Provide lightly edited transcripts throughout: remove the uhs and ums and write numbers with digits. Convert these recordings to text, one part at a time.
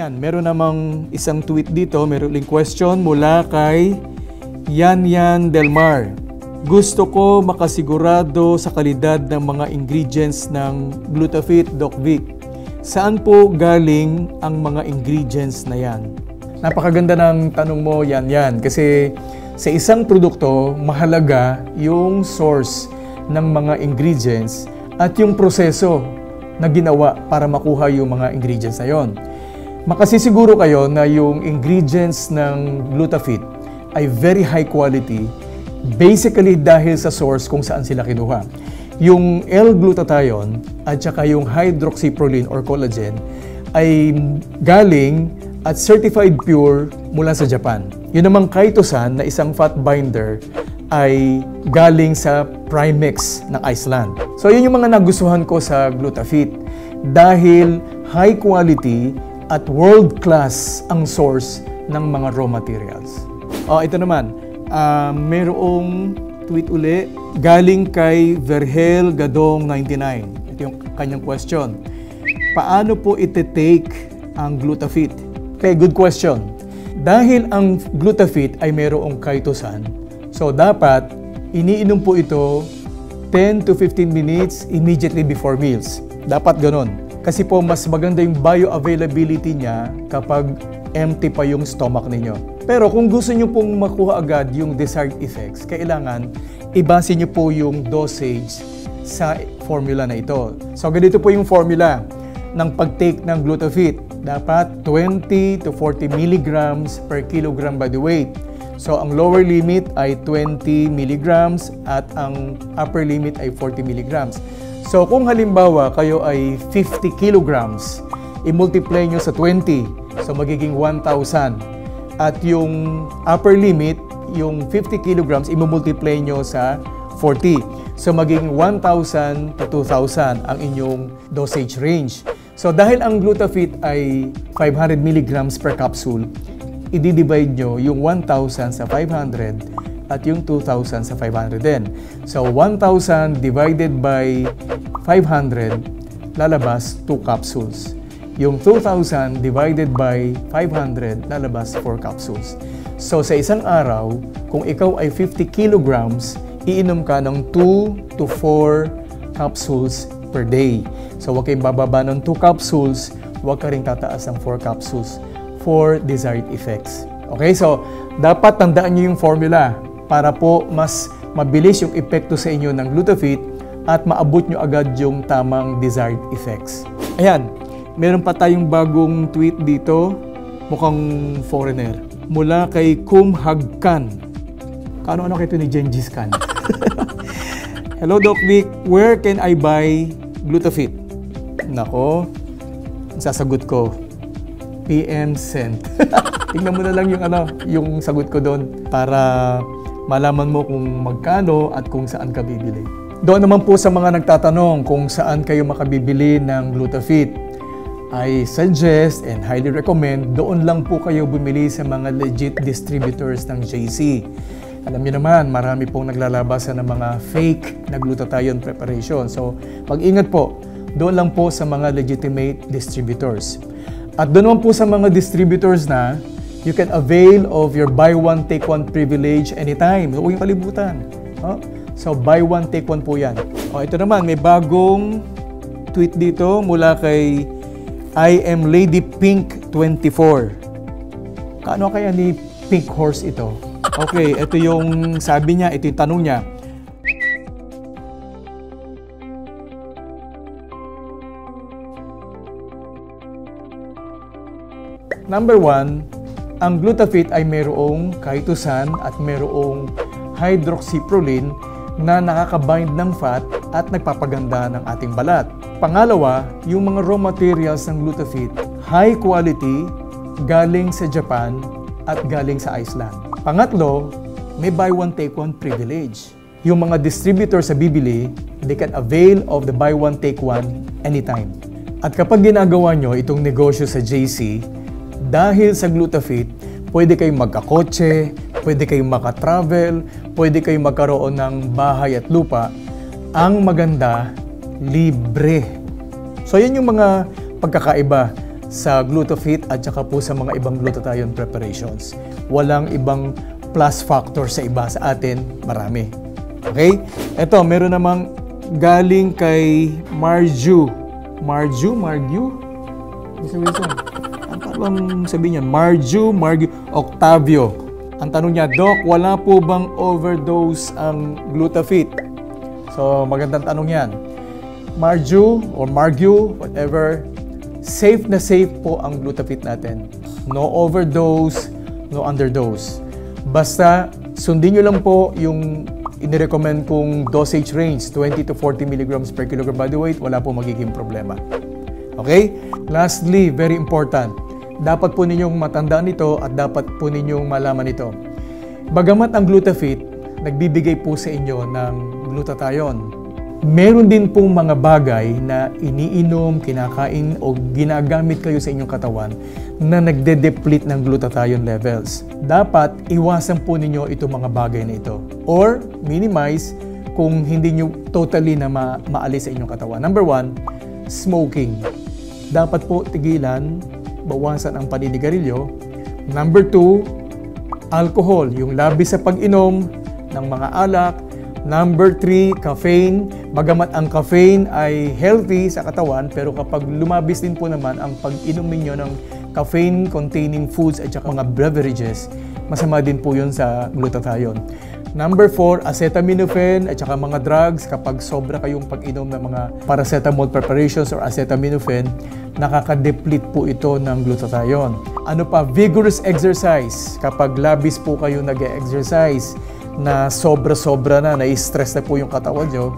Ayan, meron namang isang tweet dito, meron uling question mula kay Yan Delmar. Gusto ko makasigurado sa kalidad ng mga ingredients ng Glutafit, Doc Vic. Saan po galing ang mga ingredients na yan? Napakaganda ng tanong mo, Yan. Kasi sa isang produkto, mahalaga yung source ng mga ingredients at yung proseso na ginawa para makuha yung mga ingredients na yon. Makasisiguro kayo na yung ingredients ng Glutafit ay very high quality, basically dahil sa source kung saan sila kinuha. Yung L-glutathione at saka yung hydroxyproline or collagen ay galing at certified pure mula sa Japan. Yun namang chitosan na isang fat binder ay galing sa Primex ng Iceland. So yun yung mga nagustuhan ko sa Glutafit dahil high quality at world-class ang source ng mga raw materials. Ito naman, mayroong tweet uli galing kay Verhel Gadong 99. Ito yung kanyang question. Paano po iti-take ang Glutafit? Okay, good question. Dahil ang Glutafit ay mayroong chitosan, so dapat iniinom po ito 10 to 15 minutes immediately before meals. Dapat ganon. Kasi po mas maganda yung bioavailability niya kapag empty pa yung stomach ninyo. Pero kung gusto niyo pong makuha agad yung desired effects, kailangan ibase niyo po yung dosage sa formula na ito. So ganito po yung formula ng pag-take ng Glutafit. Dapat 20 to 40 milligrams per kilogram body weight. So ang lower limit ay 20 milligrams at ang upper limit ay 40 milligrams. So kung halimbawa kayo ay 50 kilograms, i-multiply nyo sa 20, so magiging 1,000. At yung upper limit, yung 50 kilograms, i-multiply nyo sa 40. So magiging 1,000 to 2,000 ang inyong dosage range. So dahil ang Glutafit ay 500 milligrams per capsule, i-divide nyo yung 1,000 sa 500 at yung 2,000 sa 500 din. So 1,000 divided by 500, lalabas 2 capsules. Yung 2,000 divided by 500, lalabas 4 capsules. So sa isang araw, kung ikaw ay 50 kilograms, iinom ka ng 2 to 4 capsules per day. So huwag kayong bababa ng 2 capsules, huwag ka rin tataas ng 4 capsules for desired effects. Okay, so dapat tandaan nyo yung formula para po mas mabilis yung epekto sa inyo ng Glutafit at maabot nyo agad yung tamang desired effects. Ayan, meron pa tayong bagong tweet dito, mukhang foreigner, mula kay Kum Hagkan. Ano kayo ito ni Gengis Khan? Hello Doc Vic, where can I buy Glutafit? Nako, sasagot ko, PM sent. Tingnan mo na lang yung sagot ko doon para malaman mo kung magkano at kung saan ka bibili. Doon naman po sa mga nagtatanong kung saan kayo makabibili ng Glutafit, I suggest and highly recommend doon lang po kayo bumili sa mga legit distributors ng JC. Alam niyo naman, marami pong naglalabasan ng mga fake na glutathione preparation. So, mag-ingat po, doon lang po sa mga legitimate distributors. At doon naman po sa mga distributors na you can avail of your buy one take one privilege anytime. Huwag yung kalibutan. So buy one take one po yan. Ito naman, may bagong tweet dito mula kay I am Lady Pink 24. Kaano kaya ni Pink Horse ito? Okay, ito yung sabi niya, ito yung tanong niya. Number 1, ang Glutafit ay mayroong chitosan at mayroong hydroxyproline na nakakabind ng fat at nagpapaganda ng ating balat. Pangalawa, yung mga raw materials ng Glutafit, high quality, galing sa Japan at galing sa Iceland. Pangatlo, may buy one take one privilege. Yung mga distributors sa bibili, they can avail of the buy one take one anytime. At kapag ginagawa nyo itong negosyo sa JC, dahil sa Glutafit, pwede kayong magkakotse, pwede kayong makatravel, pwede kayong magkaroon ng bahay at lupa. Ang maganda, libre. So yan yung mga pagkakaiba sa Glutafit at saka po sa mga ibang glutathione preparations. Walang ibang plus factor sa iba, sa atin marami. Okay? Ito, meron namang galing kay Marju. Marju? Ang parang sabihin niya, Marju Octavio. Ang tanong niya, Doc, wala po bang overdose ang Glutafit? So, magandang tanong yan. Marju, whatever, safe na safe po ang Glutafit natin. No overdose, no underdose. Basta, sundin nyo lang po yung inirecommend kong dosage range, 20 to 40 milligrams per kilogram body weight, wala po magiging problema. Okay? Lastly, very important, dapat po ninyong matandaan ito at dapat po ninyong malaman ito. Bagamat ang Glutafit, nagbibigay po sa inyo ng glutathione, meron din pong mga bagay na iniinom, kinakain o ginagamit kayo sa inyong katawan na nagde-deplete ng glutathione levels. Dapat iwasan po ninyo itong mga bagay na ito or minimize kung hindi nyo totally na maalis sa inyong katawan. Number 1, smoking. Dapat po tigilan, bawasan ang paninigarilyo. Number 2, alcohol, yung labis sa pag-inom ng mga alak. Number 3, caffeine. Bagamat ang caffeine ay healthy sa katawan, pero kapag lumabis din po naman ang pag-inom ninyo ng caffeine-containing foods at saka mga beverages, masama din po yun sa glutathione. Number 4, acetaminophen at saka mga drugs. Kapag sobra kayong pag-inom ng mga paracetamol preparations or acetaminophen, nakaka-deplete po ito ng glutathione. Ano pa? Vigorous exercise. Kapag labis po kayo nag-exercise, na sobra-sobra na, na-stress na po yung katawan nyo,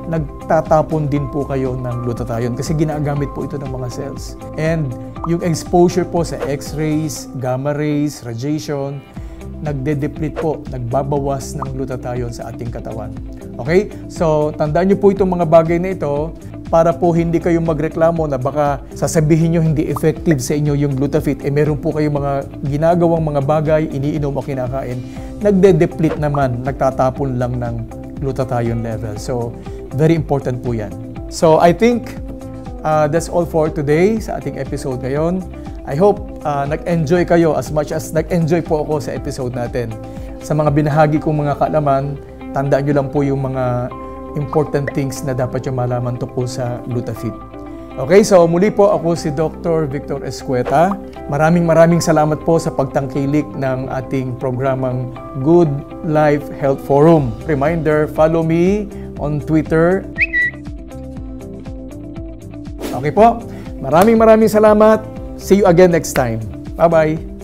nagtatapon din po kayo ng glutathione kasi ginagamit po ito ng mga cells. And yung exposure po sa X-rays, gamma rays, radiation, nagde-deplete po, nagbabawas ng glutathione sa ating katawan. Okay? So, tandaan nyo po itong mga bagay na ito para po hindi kayo magreklamo na baka sasabihin nyo hindi effective sa inyo yung Glutafit. Meron po kayong mga ginagawang mga bagay, iniinom o kinakain, nagde-deplete naman, nagtatapon lang ng glutathione level. So, very important po yan. So, I think that's all for today sa ating episode ngayon. I hope nag-enjoy kayo as much as nag-enjoy po ako sa episode natin. Sa mga binahagi kong mga kaalaman, tandaan nyo lang po yung mga important things na dapat nyo malaman tungkol sa Glutafit. Okay, so muli po ako si Dr. Victor Escueta. Maraming salamat po sa pagtangkilik ng ating programang Good Life Health Forum. Reminder, follow me on Twitter. Okay po, maraming salamat. See you again next time. Bye-bye.